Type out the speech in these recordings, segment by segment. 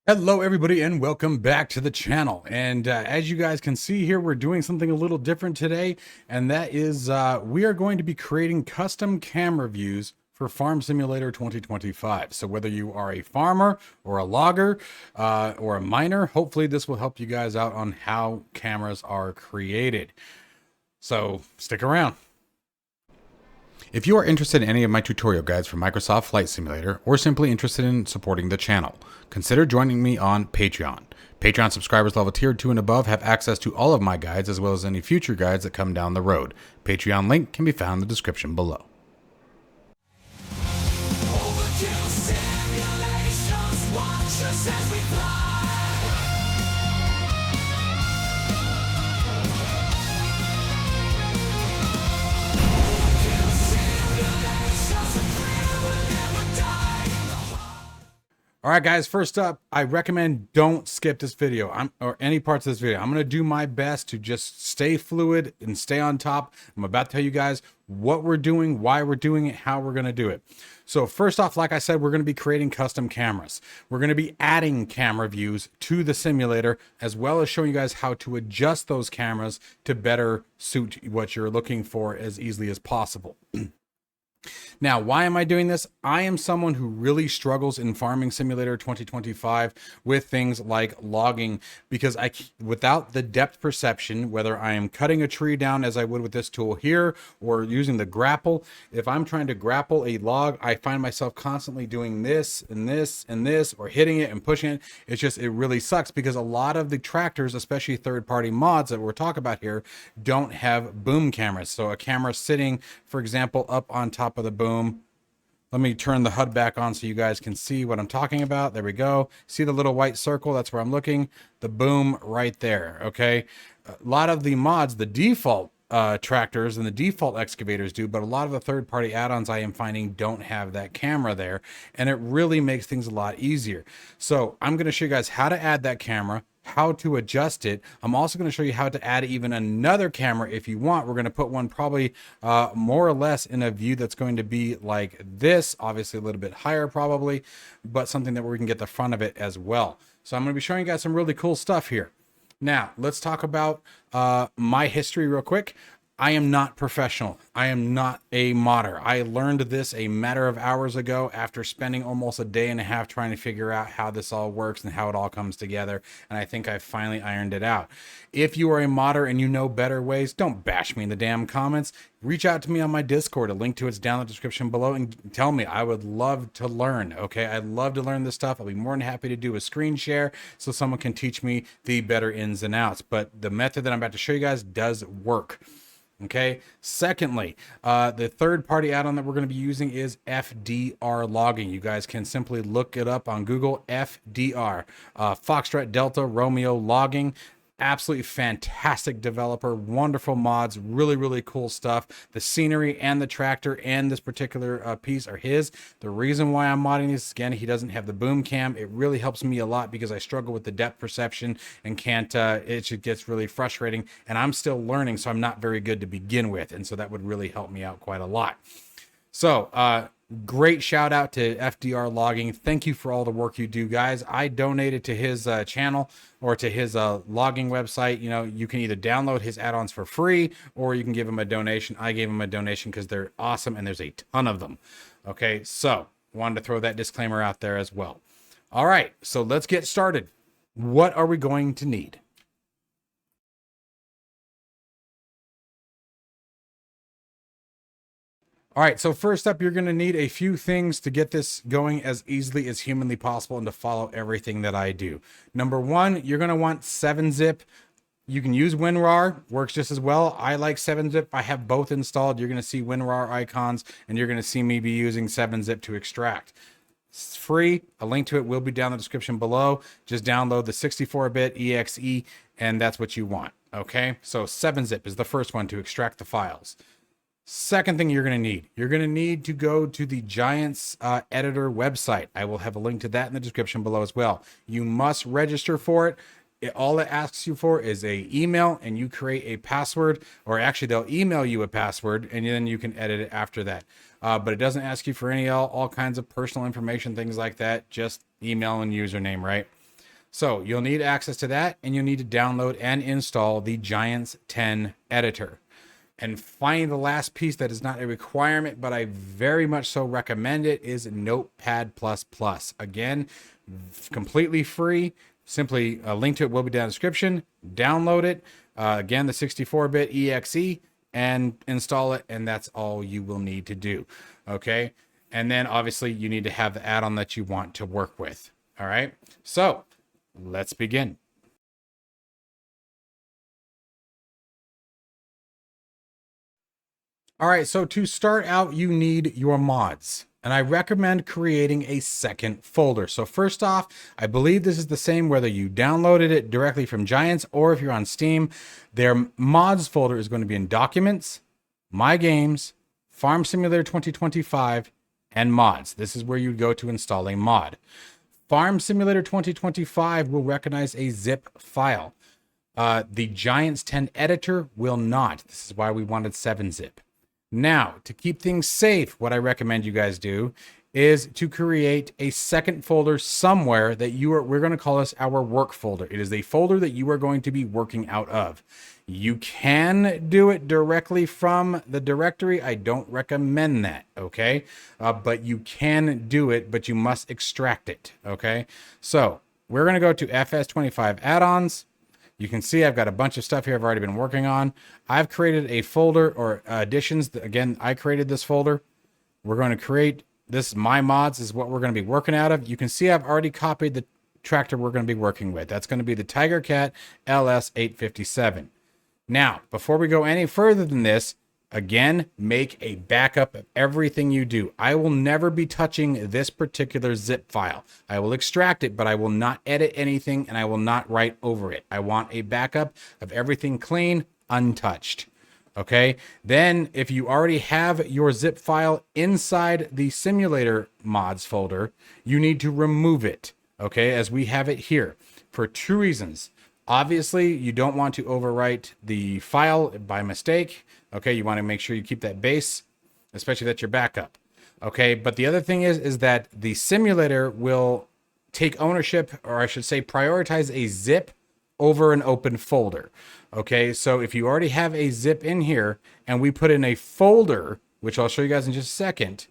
Hello everybody and welcome back to the channel. And as you guys can see here, we're doing something a little different today, and that is we are going to be creating custom camera views for Farm Simulator 2025. So whether you are a farmer or a logger or a miner, hopefully this will help you guys out on how cameras are created. So stick around. If you are interested in any of my tutorial guides for Microsoft Flight Simulator, or simply interested in supporting the channel, consider joining me on Patreon. Patreon subscribers level tier 2 and above have access to all of my guides, as well as any future guides that come down the road. Patreon link can be found in the description below. All right, guys, first up, I recommend don't skip this video or any parts of this video. I'm going to do my best to just stay fluid and stay on top. I'm about to tell you guys what we're doing, why we're doing it, how we're going to do it. So first off, like I said, we're going to be creating custom cameras. We're going to be adding camera views to the simulator, as well as showing you guys how to adjust those cameras to better suit what you're looking for as easily as possible. Now, why am I doing this? I am someone who really struggles in Farming Simulator 2025 with things like logging, because without the depth perception, whether I am cutting a tree down as I would with this tool here or using the grapple, if I'm trying to grapple a log, I find myself constantly doing this and this and this, or hitting it and pushing it. It really sucks because a lot of the tractors, especially third-party mods that we're talking about here, don't have boom cameras. So a camera sitting, for example, up on top of the boom. Let me turn the HUD back on so you guys can see what I'm talking about. There we go. See the little white circle? That's where I'm looking. The boom right there. Okay. A lot of the mods, the default tractors and the default excavators do, but a lot of the third-party add-ons I am finding don't have that camera there, and it really makes things a lot easier. So I'm going to show you guys how to add that camera, how to adjust it. I'm also going to show you how to add even another camera if you want. We're going to put one probably more or less in a view that's going to be like this, obviously a little bit higher probably, but something that we can get the front of it as well. So I'm going to be showing you guys some really cool stuff here. Now, let's talk about my history real quick. I am not professional. I am not a modder. I learned this a matter of hours ago after spending almost a day and a half trying to figure out how this all works and how it all comes together. And I think I finally ironed it out. If you are a modder and you know better ways, don't bash me in the damn comments. Reach out to me on my Discord. A link to it's down in the description below, and tell me. I would love to learn. Okay, I'd love to learn this stuff. I'll be more than happy to do a screen share so someone can teach me the better ins and outs. But the method that I'm about to show you guys does work. Okay. Secondly, the third-party add-on that we're going to be using is FDR logging. You guys can simply look it up on Google. FDR, Foxtrot Delta Romeo logging. Absolutely fantastic developer, wonderful mods, really cool stuff. The scenery and the tractor and this particular piece are his. The reason why I'm modding this, again, he doesn't have the boom cam. It really helps me a lot because I struggle with the depth perception and can't, it gets really frustrating, and I'm still learning, so I'm not very good to begin with, and so that would really help me out quite a lot. So, great shout out to FDR logging. Thank you for all the work you do, guys. I donated to his channel or to his logging website. You know, you can either download his add-ons for free or you can give him a donation. I gave him a donation because they're awesome and there's a ton of them. Okay, so wanted to throw that disclaimer out there as well. All right, so let's get started. What are we going to need? All right, so first up, you're going to need a few things to get this going as easily as humanly possible and to follow everything that I do. Number one, you're going to want 7-zip. You can use WinRAR, works just as well. I like 7-zip. I have both installed. You're going to see WinRAR icons, and you're going to see me be using 7-zip to extract. It's free. A link to it will be down in the description below. Just download the 64-bit EXE, and that's what you want. Okay, so 7-zip is the first one to extract the files. Second thing you're going to need to go to the Giants editor website. I will have a link to that in the description below as well. You must register for it. All it asks you for is a email, and you create a password, or actually they'll email you a password and then you can edit it after that. But it doesn't ask you for all kinds of personal information, things like that. Just email and username, right? So you'll need access to that, and you'll need to download and install the Giants 10 editor. And finally, the last piece that is not a requirement, but I very much so recommend it, is Notepad++. Again, completely free. Simply a link to it will be down in the description. Download it. Again, the 64-bit EXE, and install it, and that's all you will need to do. Okay? And then obviously you need to have the add-on that you want to work with. All right? So let's begin. All right, so to start out, you need your mods, and I recommend creating a second folder. So first off, I believe this is the same whether you downloaded it directly from Giants or if you're on Steam. Their mods folder is going to be in Documents, My Games, Farm Simulator 2025, and Mods. This is where you go to install a mod. Farm Simulator 2025 will recognize a zip file. The Giants 10 editor will not. This is why we wanted 7-zip. Now, to keep things safe, what I recommend you guys do is to create a second folder somewhere that we're going to call this our work folder. It is a folder that you are going to be working out of. You can do it directly from the directory. I don't recommend that, okay? But you can do it, but you must extract it, okay? So we're going to go to FS2025 add-ons. You can see I've got a bunch of stuff here I've already been working on. I've created a folder or additions. Again, I created this folder. We're going to create this. My mods is what we're going to be working out of. You can see I've already copied the tractor we're going to be working with. That's going to be the Tiger Cat LS857. Now, before we go any further than this, again, make a backup of everything you do. I will never be touching this particular zip file. I will extract it, but I will not edit anything, and I will not write over it. I want a backup of everything clean, untouched. Okay? Then, if you already have your zip file inside the simulator mods folder, you need to remove it. Okay? As we have it here for 2 reasons. Obviously, you don't want to overwrite the file by mistake. Okay, you want to make sure you keep that base, especially that's your backup. Okay, but the other thing is that the simulator will take ownership, or I should say prioritize a zip over an open folder. Okay, so if you already have a zip in here and we put in a folder, which I'll show you guys in just a second.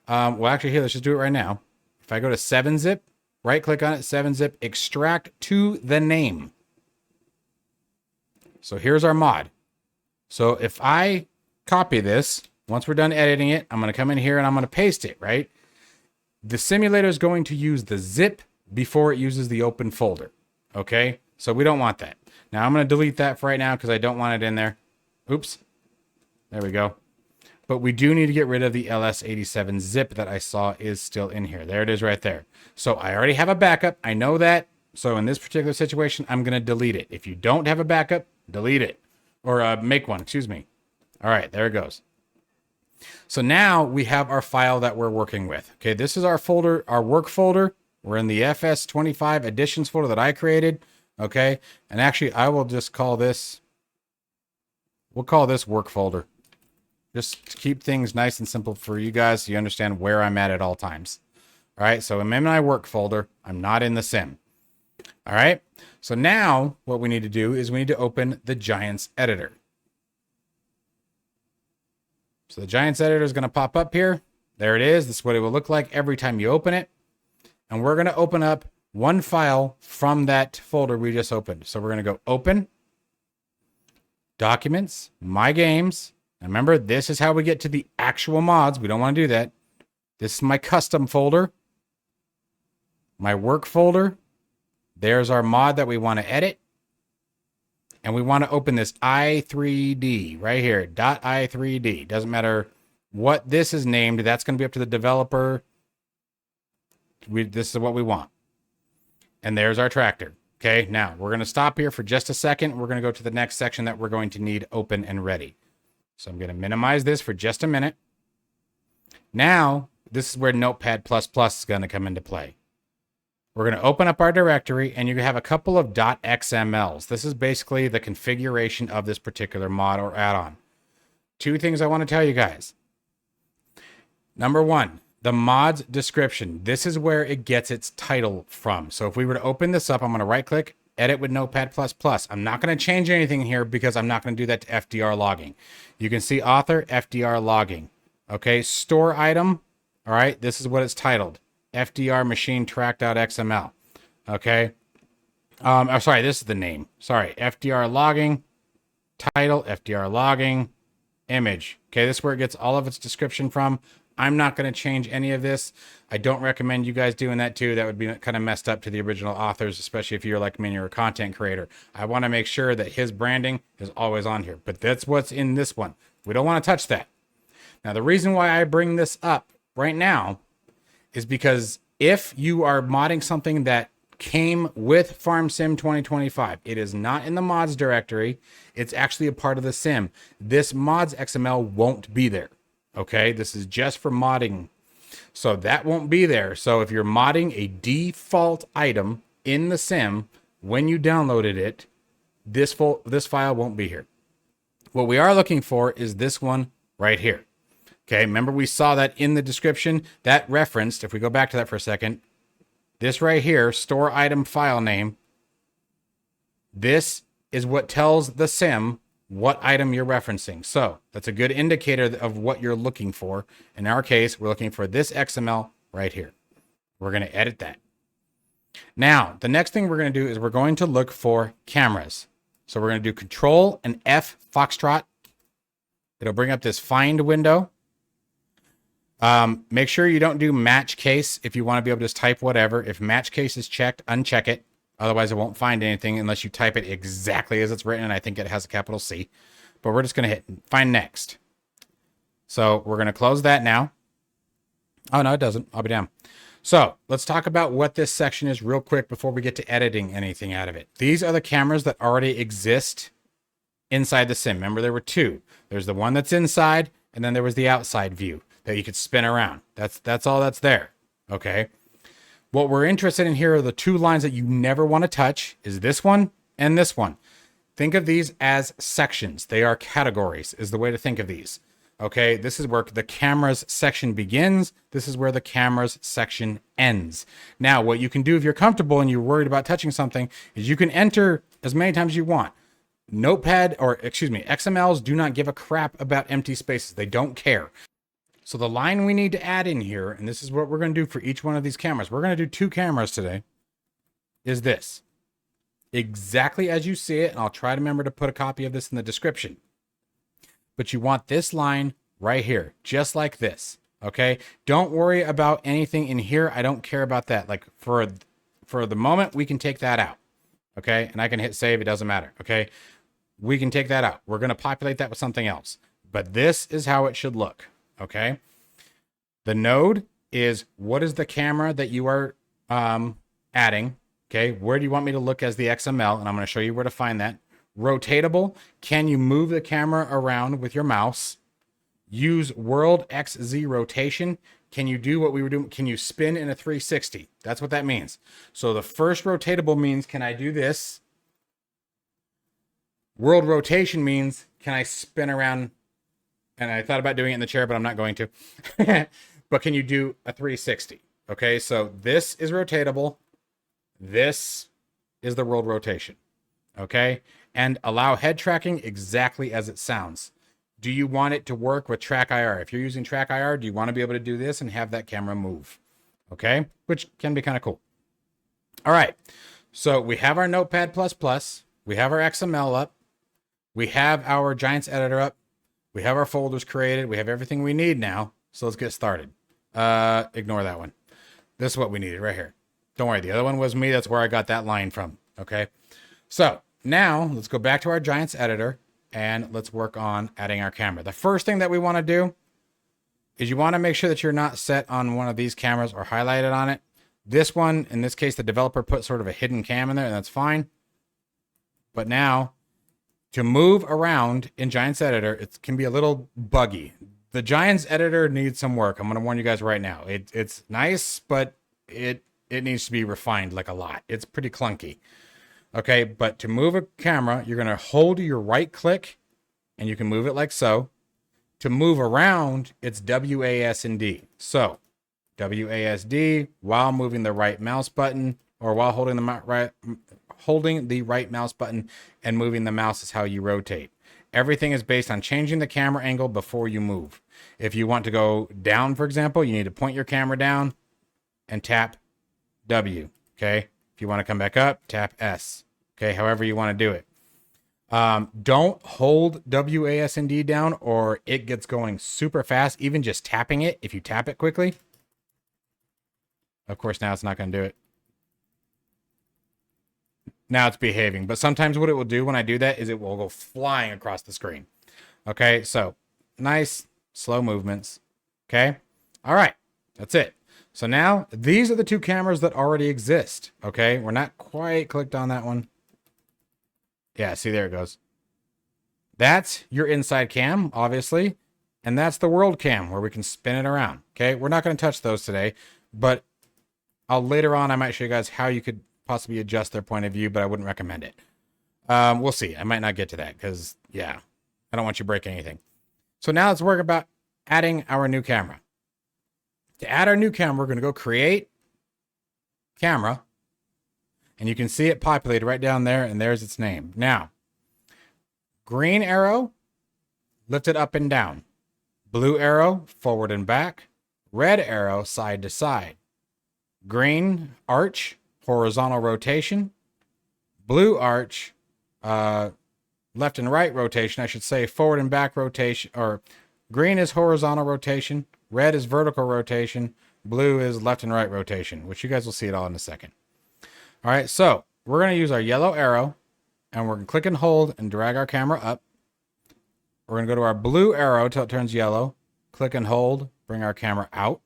Well, actually, here, let's just do it right now. If I go to 7-zip, right click on it, 7-zip, extract to the name. So here's our mod. So if I copy this, once we're done editing it, I'm going to come in here and I'm going to paste it, right? The simulator is going to use the zip before it uses the open folder. Okay? So we don't want that. Now I'm going to delete that for right now because I don't want it in there. Oops. There we go. But we do need to get rid of the LS87 zip that I saw is still in here. There it is right there. So I already have a backup. I know that. So in this particular situation, I'm going to delete it. If you don't have a backup, delete it. Or make one, excuse me. All right, there it goes. So now we have our file that we're working with. Okay, this is our folder, our work folder. We're in the FS25 additions folder that I created. Okay, and actually I will just call this, we'll call this work folder. Just to keep things nice and simple for you guys so you understand where I'm at all times. All right, so I'm in my work folder. I'm not in the sim. All right, so now what we need to do is we need to open the Giants editor. So the Giants editor is going to pop up here. There it is. This is what it will look like every time you open it. And we're going to open up one file from that folder we just opened. So we're going to go Open, Documents, My Games. And remember, this is how we get to the actual mods. We don't want to do that. This is my custom folder, my work folder. There's our mod that we want to edit. And we want to open this i3d right here, .i3d. Doesn't matter what this is named. That's going to be up to the developer. This is what we want. And there's our tractor. Okay, now we're going to stop here for just a second. We're going to go to the next section that we're going to need open and ready. So I'm going to minimize this for just a minute. Now, this is where Notepad++ is going to come into play. We're going to open up our directory, and you have a couple of .xmls. This is basically the configuration of this particular mod or add-on. Two things I want to tell you guys. Number one, the mod's description. This is where it gets its title from. So if we were to open this up, I'm going to right click, edit with Notepad++. I'm not going to change anything here because I'm not going to do that to FDR logging. You can see author, FDR logging. Okay, store item. All right, this is what it's titled. FDR machine track.xml. Okay. Sorry, this is the name. Sorry, FDR logging, title, FDR logging, image. Okay, this is where it gets all of its description from. I'm not going to change any of this. I don't recommend you guys doing that too. That would be kind of messed up to the original authors, especially if you're like me and you're a content creator. I want to make sure that his branding is always on here, but that's what's in this one. We don't want to touch that. Now, the reason why I bring this up right now is because if you are modding something that came with FarmSim 2025, it is not in the mods directory. It's actually a part of the sim. This mods XML won't be there. Okay, this is just for modding. So that won't be there. So if you're modding a default item in the sim, when you downloaded it, this file won't be here. What we are looking for is this one right here. Okay, remember we saw that in the description that referenced, if we go back to that for a second, this right here, store item file name, this is what tells the sim what item you're referencing. So that's a good indicator of what you're looking for. In our case, we're looking for this XML right here. We're going to edit that. Now, the next thing we're going to do is we're going to look for cameras. So we're going to do Control and F Foxtrot. It'll bring up this find window. Make sure you don't do match case if you want to be able to just type whatever. If match case is checked, uncheck it. Otherwise, it won't find anything unless you type it exactly as it's written. And I think it has a capital C. But we're just going to hit find next. So we're going to close that now. Oh, no, it doesn't. I'll be damned. So let's talk about what this section is real quick before we get to editing anything out of it. These are the cameras that already exist inside the sim. Remember, there were two. There's the one that's inside, and then there was the outside view that you could spin around. That's all that's there. Okay. What we're interested in here are the two lines that you never want to touch is this one and this one. Think of these as sections. They are categories is the way to think of these. Okay. This is where the camera's section begins. This is where the camera's section ends. Now, what you can do if you're comfortable and you're worried about touching something is you can enter as many times as you want. XMLs do not give a crap about empty spaces. They don't care. So the line we need to add in here, and this is what we're going to do for each one of these cameras. We're going to do two cameras today, is this. Exactly as you see it, and I'll try to remember to put a copy of this in the description. But you want this line right here, just like this, okay? Don't worry about anything in here. I don't care about that. Like for the moment, we can take that out, okay? And I can hit save. It doesn't matter, okay? We can take that out. We're going to populate that with something else. But this is how it should look. Okay. The node is what is the camera that you are adding? Okay. Where do you want me to look as the XML? And I'm going to show you where to find that. Rotatable. Can you move the camera around with your mouse? useWorldXZRotation. Can you do what we were doing? Can you spin in a 360? That's what that means. So the first rotatable means, can I do this? World rotation means, can I spin around? And I thought about doing it in the chair, but I'm not going to. But can you do a 360? Okay, so this is rotatable. This is the world rotation. Okay, and allow head tracking exactly as it sounds. Do you want it to work with track IR? If you're using track IR, do you want to be able to do this and have that camera move? Okay, which can be kind of cool. All right, so we have our Notepad++. We have our XML up. We have our Giants editor up. We have our folders created. We have everything we need now. So let's get started. Ignore that one. This is what we needed right here. Don't worry. The other one was me. That's where I got that line from. Okay. So now let's go back to our Giants editor and let's work on adding our camera. The first thing that we want to do is you want to make sure that you're not set on one of these cameras or highlighted on it. This one, in this case, the developer put sort of a hidden cam in there, and that's fine. But now, to move around in Giants Editor, it can be a little buggy. The Giants Editor needs some work. I'm going to warn you guys right now. It's nice, but it needs to be refined like a lot. It's pretty clunky. Okay, but to move a camera, you're going to hold your right click, and you can move it like so. To move around, it's WASD. So WASD while moving the right mouse button, or while holding the right mouse button and moving the mouse is how you rotate. Everything is based on changing the camera angle before you move. If you want to go down, for example, you need to point your camera down and tap W. Okay. If you want to come back up, tap S. Okay. However you want to do it. Don't hold WASD down or it gets going super fast. Even just tapping it, if you tap it quickly. Of course, now it's not going to do it. Now it's behaving. But sometimes what it will do when I do that is it will go flying across the screen. Okay, so nice, slow movements. Okay, all right, that's it. So now these are the two cameras that already exist. Okay, we're not quite clicked on that one. Yeah, see, there it goes. That's your inside cam, obviously. And that's the world cam where we can spin it around. Okay, we're not going to touch those today, but later on, I might show you guys how you could possibly adjust their point of view, but I wouldn't recommend it. We'll see. I might not get to that because, yeah, I don't want you breaking anything. So now let's work about adding our new camera. To add our new camera, we're going to go create camera. And you can see it populated right down there, and there's its name. Now, green arrow, lift it up and down. Blue arrow, forward and back. Red arrow, side to side. Green arch, horizontal rotation. Blue arch, left and right rotation. I should say forward and back rotation. Or green is horizontal rotation. Red is vertical rotation. Blue is left and right rotation, which you guys will see it all in a second. All right, so we're going to use our yellow arrow, and we're going to click and hold and drag our camera up. We're going to go to our blue arrow till it turns yellow. Click and hold, bring our camera out.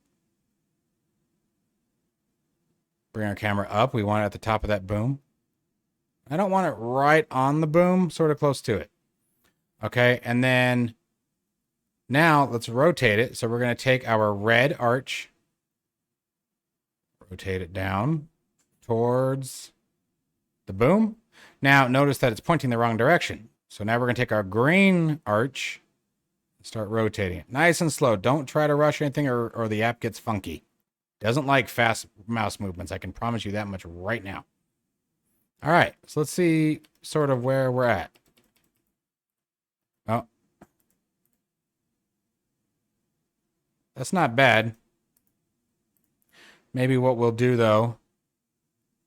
Bring our camera up. We want it at the top of that boom. I don't want it right on the boom, sort of close to it. Okay, and then now let's rotate it. So we're going to take our red arch, rotate it down towards the boom. Now notice that it's pointing the wrong direction. So now we're going to take our green arch and start rotating it. Nice and slow. Don't try to rush anything or the app gets funky. Doesn't like fast mouse movements. I can promise you that much right now. All right. So let's see sort of where we're at. Oh. That's not bad. Maybe what we'll do though,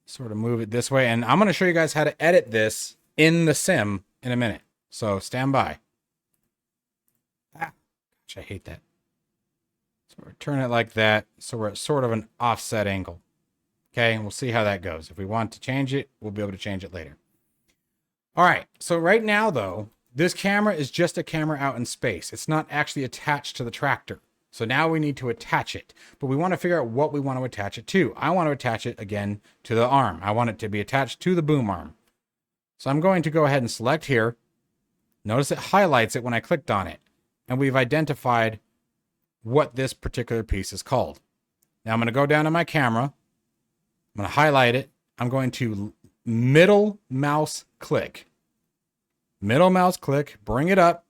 sort of move it this way. And I'm going to show you guys how to edit this in the sim in a minute. So stand by. Ah, gosh, I hate that. So we're turning it like that. So we're at sort of an offset angle. Okay, and we'll see how that goes. If we want to change it, we'll be able to change it later. All right, so right now though, this camera is just a camera out in space. It's not actually attached to the tractor. So now we need to attach it, but we want to figure out what we want to attach it to. I want to attach it again to the arm. I want it to be attached to the boom arm. So I'm going to go ahead and select here. Notice it highlights it when I clicked on it, and we've identified what this particular piece is called. Now I'm going to go down to my camera. I'm going to highlight it. I'm going to middle mouse click. Middle mouse click, bring it up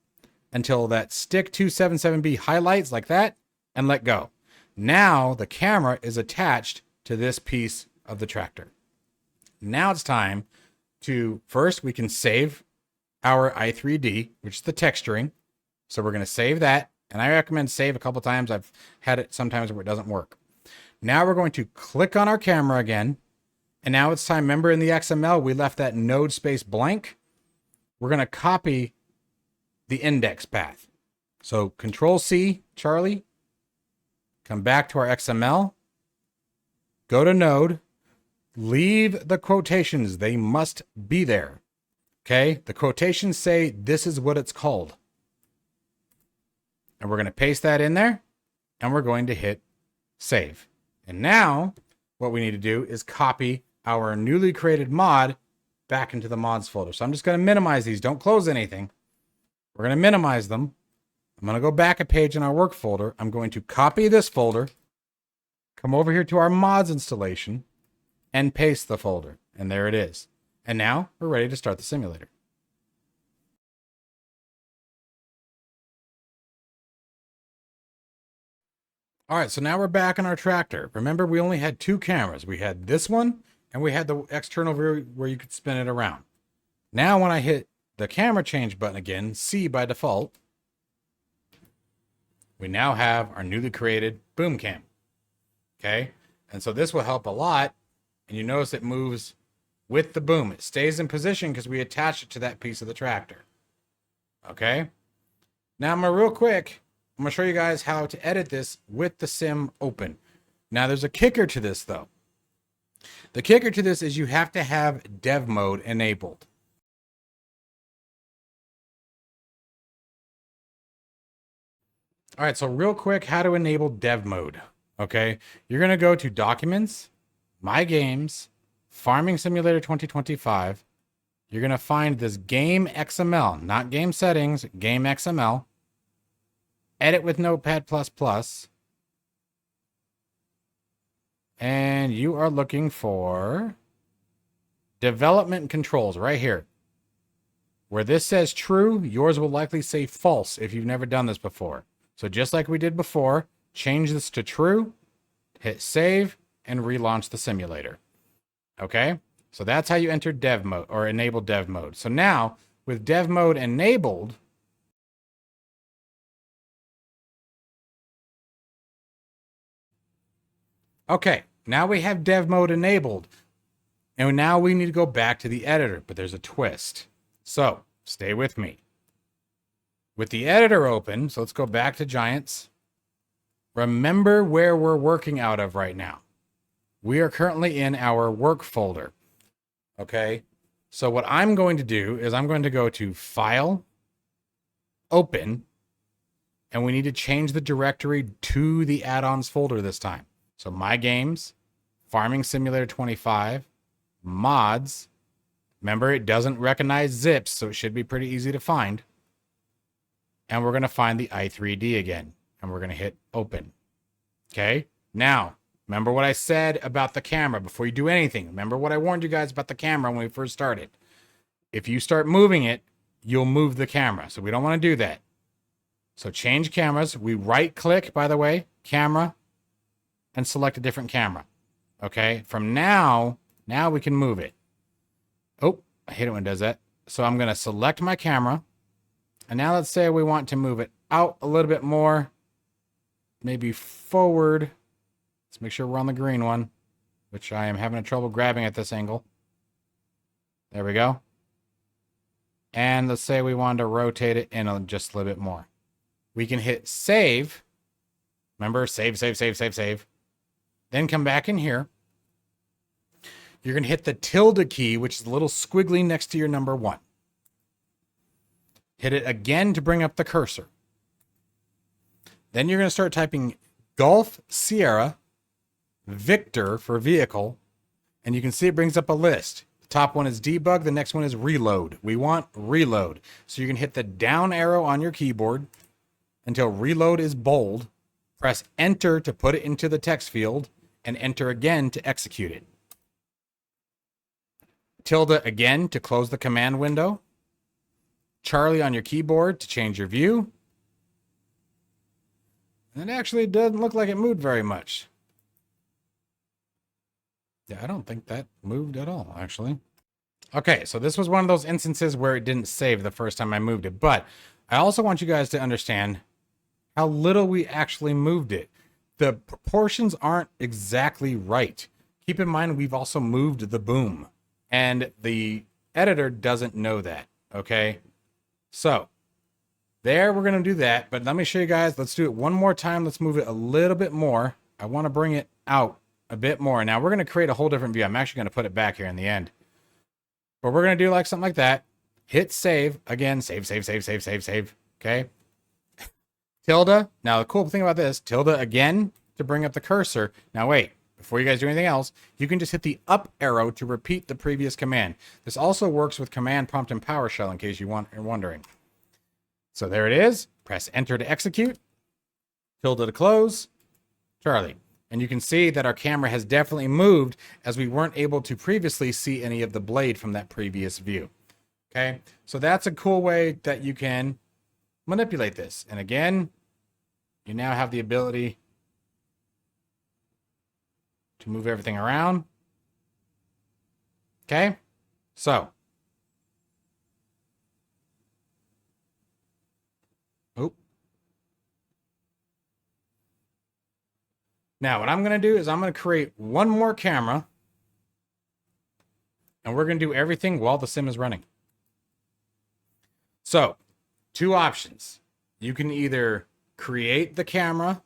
until that stick 277B highlights like that, and let go. Now the camera is attached to this piece of the tractor. Now it's time to, first we can save our i3D, which is the texturing. So we're going to save that. And I recommend save a couple times. I've had it sometimes where it doesn't work. Now we're going to click on our camera again. And now it's time, remember in the XML, we left that node space blank. We're going to copy the index path. So Control C, Charlie, come back to our XML, go to node, leave the quotations. They must be there. Okay. The quotations say this is what it's called. And we're going to paste that in there and we're going to hit save. And now what we need to do is copy our newly created mod back into the mods folder. So I'm just going to minimize these. Don't close anything. We're going to minimize them. I'm going to go back a page in our work folder. I'm going to copy this folder, come over here to our mods installation, and paste the folder. And there it is. And now we're ready to start the simulator. All right, so now we're back on our tractor. Remember, we only had two cameras. We had this one, and we had the external view where you could spin it around. Now when I hit the camera change button again, C by default, we now have our newly created boom cam. Okay, and so this will help a lot. And you notice it moves with the boom. It stays in position because we attached it to that piece of the tractor. Okay, now I'm real quick. I'm going to show you guys how to edit this with the sim open. Now, there's a kicker to this, though. The kicker to this is you have to have dev mode enabled. All right, so real quick, how to enable dev mode. Okay, you're going to go to Documents, My Games, Farming Simulator 2025. You're going to find this Game XML, not Game Settings, Game XML. Edit with Notepad++, and you are looking for development controls right here. Where this says true, yours will likely say false if you've never done this before. So just like we did before, change this to true, hit save, and relaunch the simulator. Okay, so that's how you enter dev mode or enable dev mode. So now with dev mode enabled, okay, now we have dev mode enabled, and now we need to go back to the editor, but there's a twist. So stay with me. With the editor open, so let's go back to Giants. Remember where we're working out of right now. We are currently in our work folder. Okay, so what I'm going to do is I'm going to go to File, Open, and we need to change the directory to the add-ons folder this time. So My Games, Farming Simulator 25, Mods. Remember, it doesn't recognize zips, so it should be pretty easy to find. And we're going to find the i3D again, and we're going to hit Open. Okay? Now, remember what I said about the camera before you do anything. Remember what I warned you guys about the camera when we first started. If you start moving it, you'll move the camera. So we don't want to do that. So change cameras. We right-click, by the way, camera, and select a different camera. Okay, from now we can move it. Oh, I hate it when it does that. So I'm going to select my camera. And now let's say we want to move it out a little bit more. Maybe forward. Let's make sure we're on the green one, which I am having trouble grabbing at this angle. There we go. And let's say we want to rotate it in just a little bit more. We can hit save. Remember, save. Then come back in here. You're going to hit the tilde key, which is the little squiggly next to your number 1. Hit it again to bring up the cursor. Then you're going to start typing Golf Sierra Victor for vehicle. And you can see it brings up a list. The top one is debug. The next one is reload. We want reload. So you can hit the down arrow on your keyboard until reload is bold. Press enter to put it into the text field and enter again to execute it. Tilde again to close the command window. Charlie on your keyboard to change your view. And it actually doesn't look like it moved very much. Yeah, I don't think that moved at all, actually. Okay, so this was one of those instances where it didn't save the first time I moved it. But I also want you guys to understand how little we actually moved it. The proportions aren't exactly right. Keep in mind, we've also moved the boom. And the editor doesn't know that, okay? So, there we're going to do that. But let me show you guys. Let's do it one more time. Let's move it a little bit more. I want to bring it out a bit more. Now, we're going to create a whole different view. I'm actually going to put it back here in the end. But we're going to do like something like that. Hit save. Again, save. Okay? Tilde. Now, the cool thing about this, tilde again to bring up the cursor. Now, wait. Before you guys do anything else, you can just hit the up arrow to repeat the previous command. This also works with command prompt in PowerShell in case you're wondering. So there it is. Press enter to execute. Tilde to close. Charlie. And you can see that our camera has definitely moved as we weren't able to previously see any of the blade from that previous view. Okay, so that's a cool way that you can manipulate this. And again, you now have the ability to move everything around. Okay, so. Oop. Now what I'm going to do is I'm going to create one more camera. And we're going to do everything while the sim is running. So, two options. You can either create the camera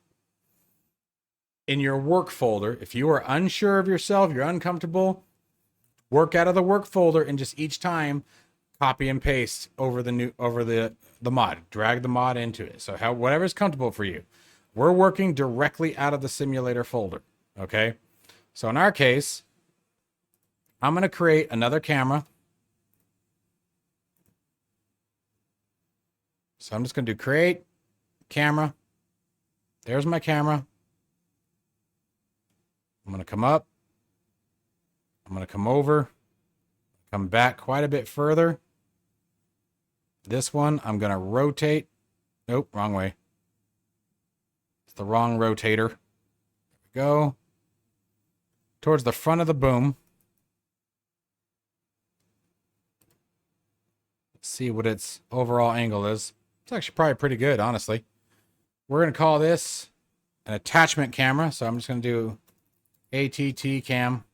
in your work folder. If you are unsure of yourself, you're uncomfortable, work out of the work folder and just each time copy and paste over the mod. Drag the mod into it. So whatever's comfortable for you. We're working directly out of the simulator folder. Okay? So in our case, I'm going to create another camera. So I'm just going to do create camera. There's my camera. I'm going to come up. I'm going to come over. Come back quite a bit further. This one, I'm going to rotate. Nope, wrong way. It's the wrong rotator. There we go. Towards the front of the boom. See what its overall angle is. It's actually probably pretty good, honestly. We're going to call this an attachment camera. So I'm just going to do ATT cam.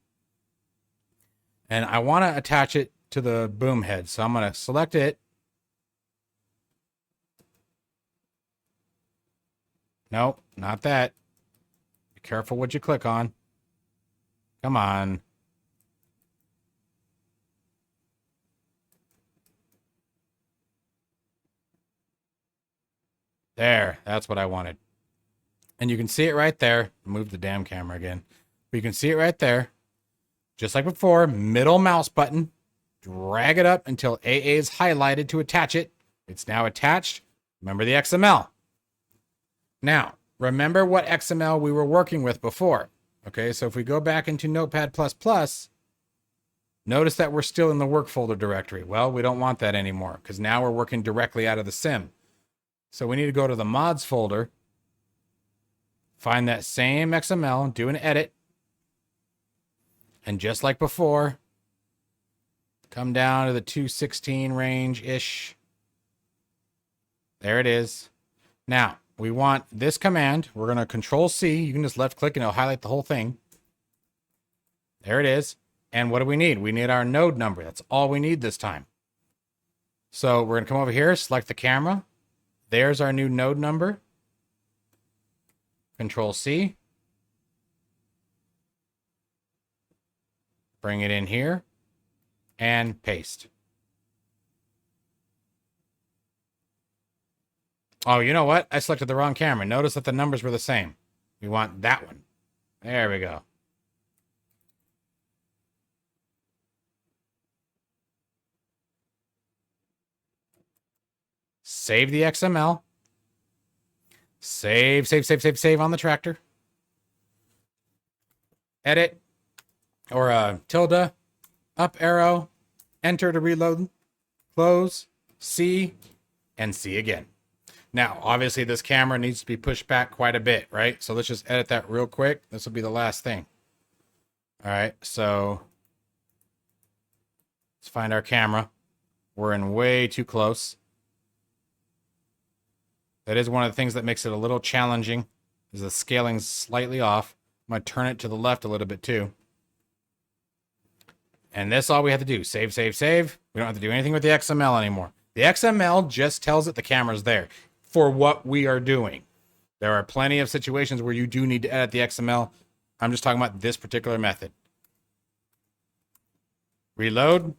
And I want to attach it to the boom head. So I'm going to select it. Nope, not that. Be careful what you click on. Come on. There, that's what I wanted. And you can see it right there. Move the damn camera again. But you can see it right there. Just like before, middle mouse button. Drag it up until AA is highlighted to attach it. It's now attached. Remember the XML. Now, remember what XML we were working with before. Okay, so if we go back into Notepad++, notice that we're still in the work folder directory. Well, we don't want that anymore because now we're working directly out of the sim. So we need to go to the mods folder, find that same XML, do an edit, and just like before, come down to the 216 range-ish. There it is. Now, we want this command. We're going to Control-C. You can just left-click and it'll highlight the whole thing. There it is. And what do we need? We need our node number. That's all we need this time. So we're going to come over here, select the camera. There's our new node number. Control-C. Bring it in here. And paste. Oh, you know what? I selected the wrong camera. Notice that the numbers were the same. We want that one. There we go. Save the XML. Save on the tractor. Edit. Or tilde. Up arrow. Enter to reload. Close. C. And C again. Now, obviously, this camera needs to be pushed back quite a bit, right? So let's just edit that real quick. This will be the last thing. All right, so let's find our camera. We're in way too close. That is one of the things that makes it a little challenging, is the scaling's slightly off. I'm going to turn it to the left a little bit too. And that's all we have to do. Save. We don't have to do anything with the XML anymore. The XML just tells it the camera's there for what we are doing. There are plenty of situations where you do need to edit the XML. I'm just talking about this particular method. Reload.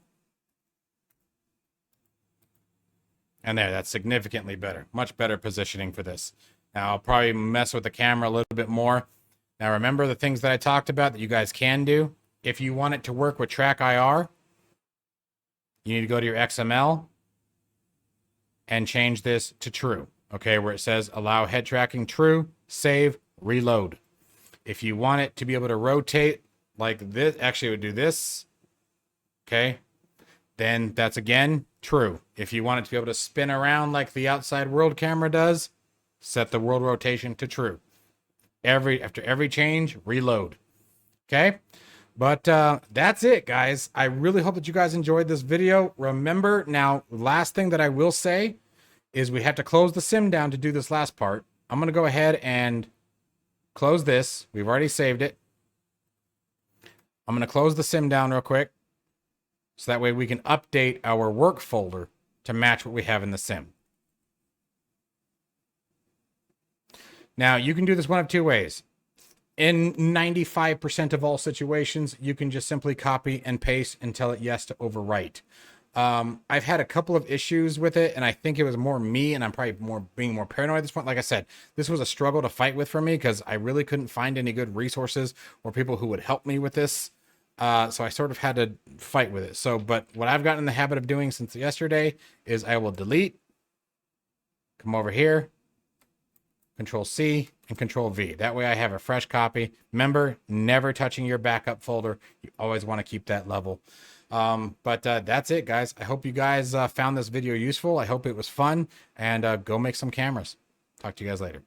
And there, that's significantly better. Much better positioning for this. Now, I'll probably mess with the camera a little bit more. Now, remember the things that I talked about that you guys can do? If you want it to work with Track IR, you need to go to your XML and change this to true. Okay, where it says allow head tracking true, save, reload. If you want it to be able to rotate like this, actually it would do this. Okay, then that's again true. If you want it to be able to spin around like the outside world camera does, set the world rotation to true. After every change, reload. Okay. But that's it, guys. I really hope that you guys enjoyed this video. Remember, now, last thing that I will say is we have to close the sim down to do this last part. I'm going to go ahead and close this. We've already saved it. I'm going to close the sim down real quick, so that way we can update our work folder to match what we have in the sim. Now, you can do this one of two ways. In 95% of all situations, you can just simply copy and paste and tell it yes to overwrite. I've had a couple of issues with it, and I think it was more me, and I'm probably being more paranoid at this point. Like I said, this was a struggle to fight with for me because I really couldn't find any good resources or people who would help me with this. So I sort of had to fight with it. But what I've gotten in the habit of doing since yesterday is I will delete, come over here, Control C and Control V. That way I have a fresh copy. Remember, never touching your backup folder. You always want to keep that level. But that's it, guys. I hope you guys found this video useful. I hope it was fun, and go make some cameras. Talk to you guys later.